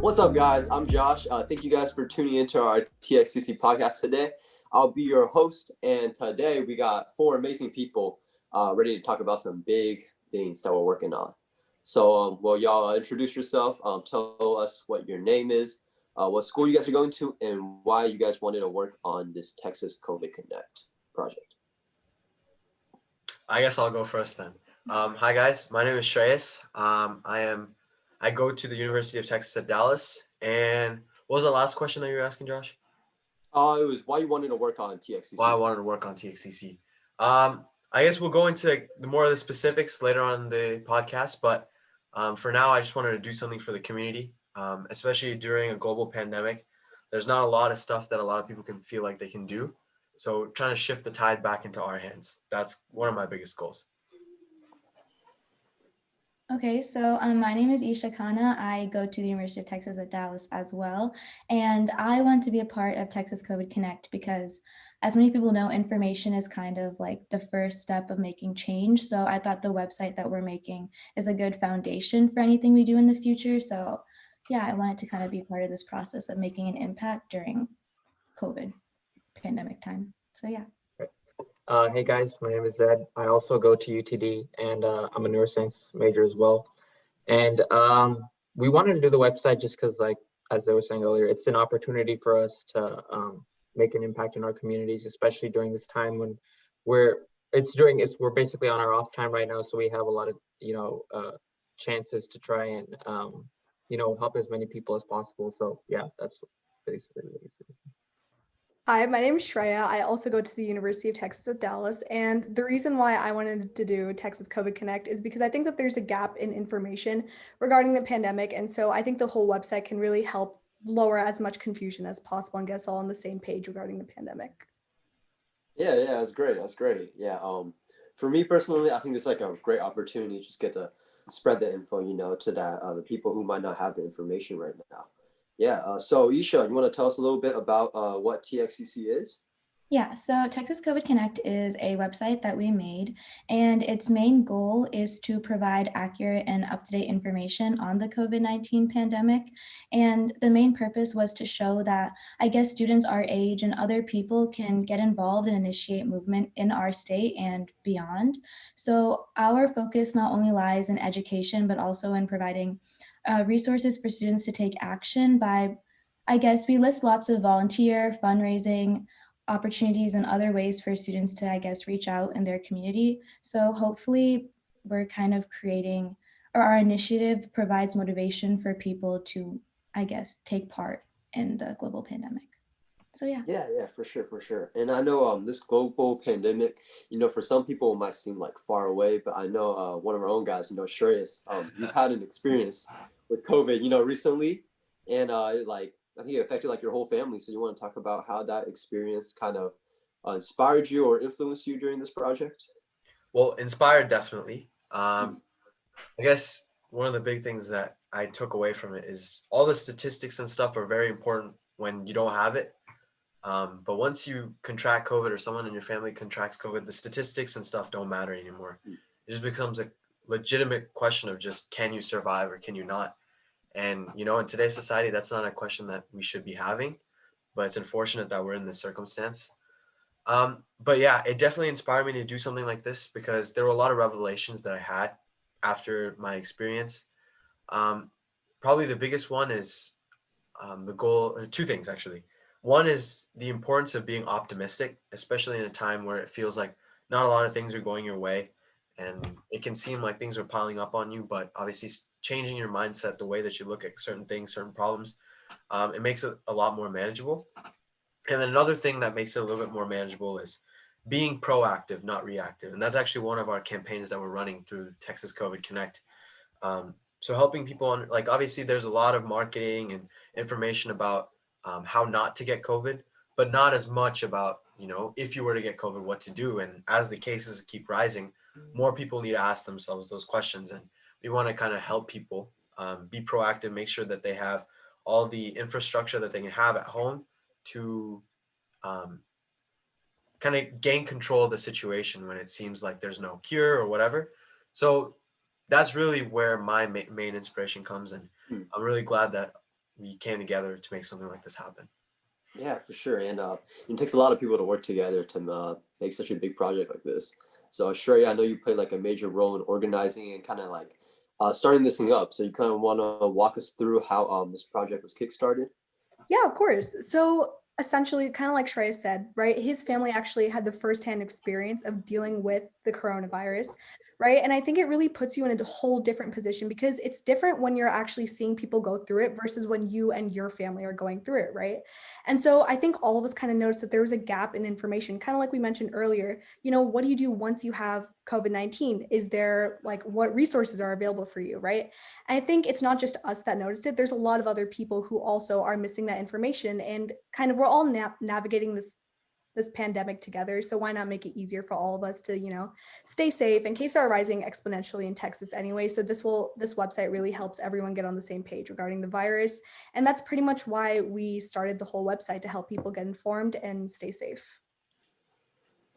What's up, guys? I'm Josh. Thank you guys for tuning into our TXCC podcast today. I'll be your host, and today we got four amazing people ready to talk about some big things that we're working on. So, y'all introduce yourself. Tell us what your name is, what school you guys are going to, and why you guys wanted to work on this Texas COVID Connect project. I guess I'll go first then. Hi guys, my name is Shreyas. I go to the University of Texas at Dallas. And what was the last question that you were asking, Josh? It was why you wanted to work on Why I TXCC. wanted to work on TXCC. I guess we'll go into the more of the specifics later on in the podcast, but for now, I just wanted to do something for the community, especially during a global pandemic. There's not a lot of stuff that a lot of people can feel like they can do. So trying to shift the tide back into our hands. That's one of my biggest goals. Okay, so my name is Isha Khanna. I go to the University of Texas at Dallas as well. And I want to be a part of Texas COVID Connect because, as many people know, information is kind of like the first step of making change. So I thought the website that we're making is a good foundation for anything we do in the future. So yeah, I wanted to kind of be part of this process of making an impact during COVID pandemic time. So yeah. Hey guys, my name is Zed. I also go to UTD and I'm a neuroscience major as well. And we wanted to do the website just because, like, as they were saying earlier, it's an opportunity for us to make an impact in our communities, especially during this time when we're basically on our off time right now. So we have a lot of, chances to try and, help as many people as possible. So yeah, that's basically what it is. Hi, my name is Shreya. I also go to the University of Texas at Dallas. And the reason why I wanted to do Texas COVID Connect is because I think that there's a gap in information regarding the pandemic. And so I think the whole website can really help lower as much confusion as possible and get us all on the same page regarding the pandemic. Yeah, that's great. That's great. Yeah. For me personally, I think it's like a great opportunity to just get to spread the info, to that the people who might not have the information right now. Yeah. So Isha, you want to tell us a little bit about what TXCC is? Yeah, so Texas COVID Connect is a website that we made, and its main goal is to provide accurate and up-to-date information on the COVID-19 pandemic. And the main purpose was to show that, I guess, students our age and other people can get involved and initiate movement in our state and beyond. So our focus not only lies in education, but also in providing resources for students to take action by, I guess, we list lots of volunteer, fundraising, opportunities and other ways for students to, I guess, reach out in their community. So hopefully we're kind of creating, or our initiative provides motivation for people to, I guess, take part in the global pandemic. So yeah. Yeah, for sure. And I know this global pandemic, for some people it might seem like far away, but I know one of our own guys, Shreyas, you've had an experience with COVID, recently, and I think it affected like your whole family. So you want to talk about how that experience kind of inspired you or influenced you during this project? Well, inspired definitely. I guess one of the big things that I took away from it is all the statistics and stuff are very important when you don't have it. But once you contract COVID or someone in your family contracts COVID, the statistics and stuff don't matter anymore. It just becomes a legitimate question of just, can you survive or can you not? And, in today's society, that's not a question that we should be having, but it's unfortunate that we're in this circumstance. But yeah, it definitely inspired me to do something like this because there were a lot of revelations that I had after my experience. Probably the biggest one is the goal, two things actually. One is the importance of being optimistic, especially in a time where it feels like not a lot of things are going your way and it can seem like things are piling up on you, but obviously changing your mindset, the way that you look at certain things, certain problems, it makes it a lot more manageable. And then another thing that makes it a little bit more manageable is being proactive, not reactive. And that's actually one of our campaigns that we're running through Texas COVID Connect. So helping people on, like, obviously there's a lot of marketing and information about how not to get COVID, but not as much about, if you were to get COVID, what to do. And as the cases keep rising, more people need to ask themselves those questions. And we want to kind of help people be proactive, make sure that they have all the infrastructure that they can have at home to kind of gain control of the situation when it seems like there's no cure or whatever. So that's really where my main inspiration comes in. I'm really glad that we came together to make something like this happen. Yeah, for sure. And it takes a lot of people to work together to make such a big project like this. So Shreya, I know you played like a major role in organizing and kind of like starting this thing up. So you kind of want to walk us through how this project was kickstarted? Yeah, of course. So essentially, kind of like Shreya said, right? His family actually had the firsthand experience of dealing with the coronavirus, right? And I think it really puts you in a whole different position because it's different when you're actually seeing people go through it versus when you and your family are going through it, right? And so I think all of us kind of noticed that there was a gap in information, kind of like we mentioned earlier. What do you do once you have COVID-19? Is there like what resources are available for you, right? I think it's not just us that noticed it. There's a lot of other people who also are missing that information, and kind of we're all navigating this pandemic together. So why not make it easier for all of us to, stay safe, and cases are rising exponentially in Texas anyway. So this website really helps everyone get on the same page regarding the virus. And that's pretty much why we started the whole website, to help people get informed and stay safe.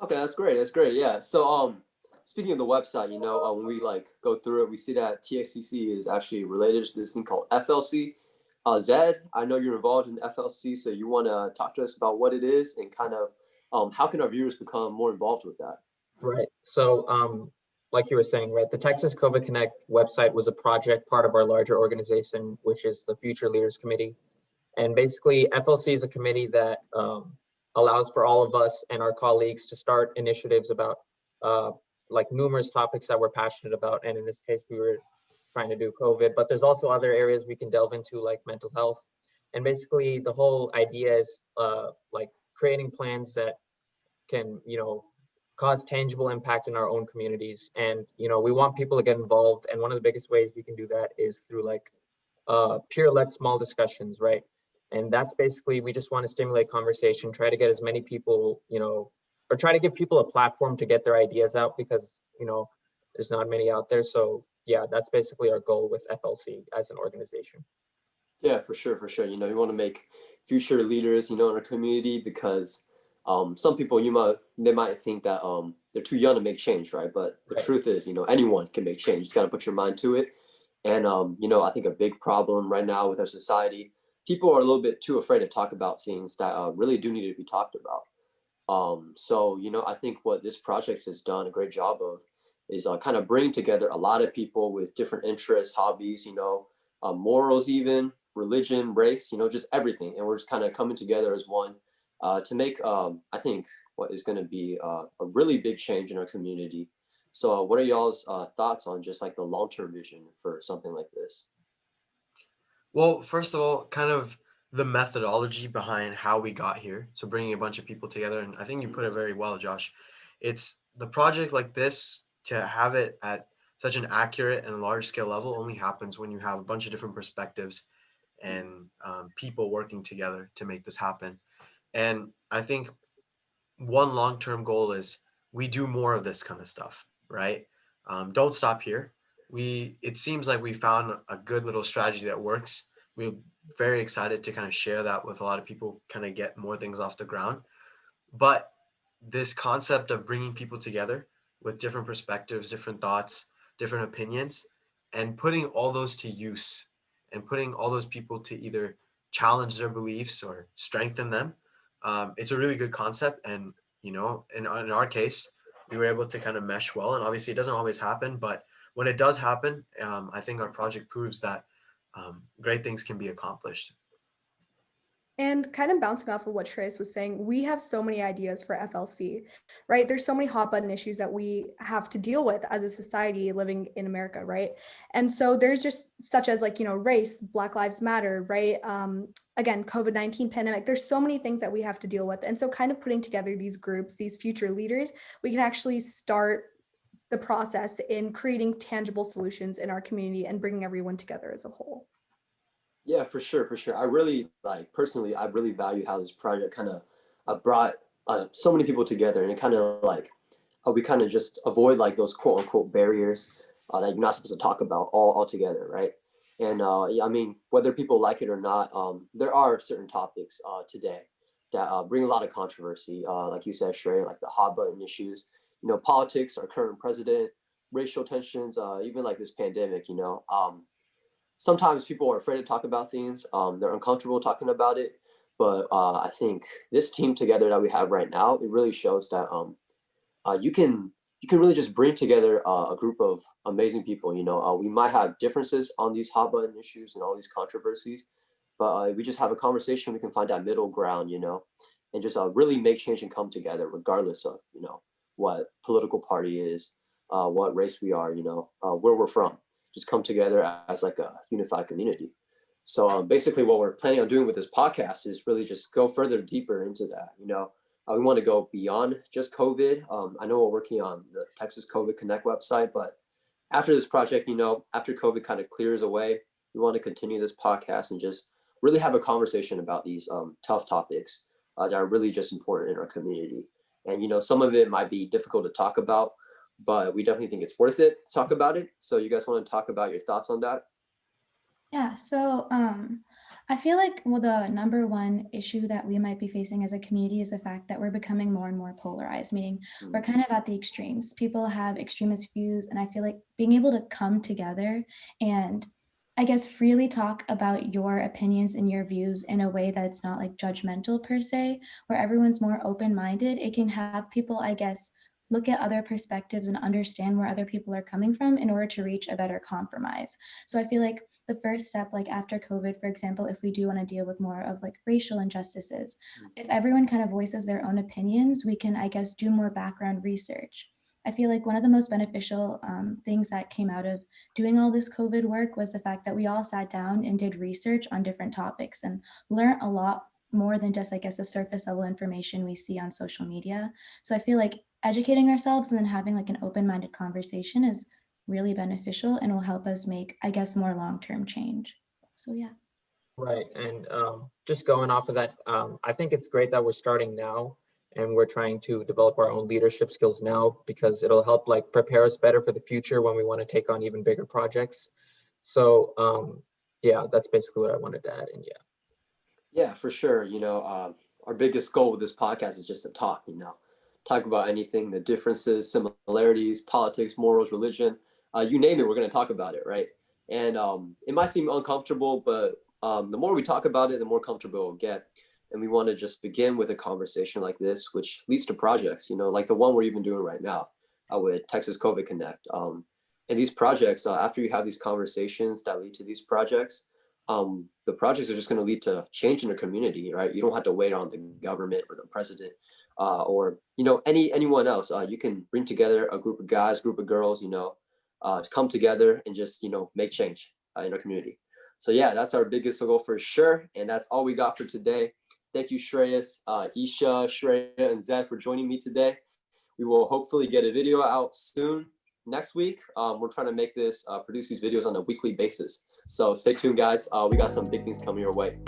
Okay, that's great. That's great. Yeah. So speaking of the website, when we like go through it, we see that TXCC is actually related to this thing called FLC. Zed, I know you're involved in FLC, so you want to talk to us about what it is and kind of how can our viewers become more involved with that? Right. So, like you were saying, right, the Texas COVID Connect website was a project part of our larger organization, which is the Future Leaders Committee. And basically, FLC is a committee that allows for all of us and our colleagues to start initiatives about like numerous topics that we're passionate about. And in this case, we were trying to do COVID, but there's also other areas we can delve into, like mental health. And basically, the whole idea is like creating plans that can, cause tangible impact in our own communities. And, we want people to get involved. And one of the biggest ways we can do that is through like peer-led small discussions, right? And that's basically, we just want to stimulate conversation, try to get as many people, or try to give people a platform to get their ideas out, because, there's not many out there. So yeah, that's basically our goal with FLC as an organization. Yeah, for sure, for sure. You want to make future leaders, in our community because some people they might think that they're too young to make change, right? But the Right. truth is, anyone can make change. You just got to put your mind to it. And I think a big problem right now with our society, people are a little bit too afraid to talk about things that really do need to be talked about. So I think what this project has done a great job of is kind of bringing together a lot of people with different interests, hobbies, morals, even religion, race, just everything. And we're just kind of coming together as one to make, I think, what is going to be a really big change in our community. So, what are y'all's thoughts on just like the long-term vision for something like this? Well, first of all, kind of the methodology behind how we got here. So bringing a bunch of people together, and I think you put it very well, Josh. It's the project like this, to have it at such an accurate and large scale level, only happens when you have a bunch of different perspectives and people working together to make this happen. And I think one long-term goal is we do more of this kind of stuff, right? Don't stop here. It seems like we found a good little strategy that works. We're very excited to kind of share that with a lot of people, kind of get more things off the ground. But this concept of bringing people together with different perspectives, different thoughts, different opinions, and putting all those to use, and putting all those people to either challenge their beliefs or strengthen them, it's a really good concept. And in our case, we were able to kind of mesh well. And obviously, it doesn't always happen, but when it does happen, I think our project proves that great things can be accomplished. And kind of bouncing off of what Trace was saying, we have so many ideas for FLC, right? There's so many hot button issues that we have to deal with as a society living in America, right? And so there's just such as like, race, Black Lives Matter, right? Again, COVID-19 pandemic, there's so many things that we have to deal with. And so kind of putting together these groups, these future leaders, we can actually start the process in creating tangible solutions in our community and bringing everyone together as a whole. Yeah, for sure, for sure. I really personally, I really value how this project kind of brought so many people together, and it kind of like we kind of just avoid like those quote unquote barriers that you're not supposed to talk about all together, right? And yeah, I mean, whether people like it or not, there are certain topics today that bring a lot of controversy, like you said, Shrey, like the hot button issues, politics, our current president, racial tensions, even like this pandemic, sometimes people are afraid to talk about things. They're uncomfortable talking about it. But I think this team together that we have right now, it really shows that you can really just bring together a group of amazing people. We might have differences on these hot button issues and all these controversies, but we just have a conversation. We can find that middle ground, and just really make change and come together, regardless of what political party is, what race we are, where we're from. Just come together as like a unified community. So basically, what we're planning on doing with this podcast is really just go further deeper into that. We want to go beyond just COVID. I know we're working on the Texas COVID Connect website, but after this project, after COVID kind of clears away, we want to continue this podcast and just really have a conversation about these tough topics that are really just important in our community. And, some of it might be difficult to talk about, but we definitely think it's worth it to talk about it. So you guys want to talk about your thoughts on that? Yeah, so I feel like the number one issue that we might be facing as a community is the fact that we're becoming more and more polarized, meaning we're kind of at the extremes. People have extremist views, and I feel like being able to come together and I guess freely talk about your opinions and your views in a way that's not like judgmental per se, where everyone's more open-minded, it can have people, I guess, look at other perspectives and understand where other people are coming from in order to reach a better compromise. So I feel like the first step, like after COVID, for example, if we do want to deal with more of like racial injustices, if everyone kind of voices their own opinions, we can, I guess, do more background research. I feel like one of the most beneficial things that came out of doing all this COVID work was the fact that we all sat down and did research on different topics and learned a lot more than just, I guess, the surface level information we see on social media. So I feel like educating ourselves and then having like an open-minded conversation is really beneficial and will help us make, I guess, more long-term change. So yeah. Right. And just going off of that, I think it's great that we're starting now and we're trying to develop our own leadership skills now, because it'll help like prepare us better for the future when we want to take on even bigger projects. So yeah, that's basically what I wanted to add. And yeah. Yeah, for sure. Our biggest goal with this podcast is just to talk about anything, the differences, similarities, politics, morals, religion, you name it, we're going to talk about it, right? And it might seem uncomfortable, but the more we talk about it, the more comfortable we'll get. And we want to just begin with a conversation like this, which leads to projects, like the one we're even doing right now with Texas COVID Connect. And these projects, after you have these conversations that lead to these projects, the projects are just going to lead to change in the community, right? You don't have to wait on the government or the president or anyone else. You can bring together a group of guys, group of girls, to come together and just make change in our community. So yeah, that's our biggest goal for sure, and that's all we got for today. Thank you, Shreyas, Isha, Shreya, and Zed for joining me today. We will hopefully get a video out soon next week. We're trying to make this produce these videos on a weekly basis. So stay tuned, guys. We got some big things coming your way.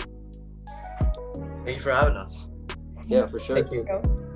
Thank you for having us. Yeah, for sure. Thank you.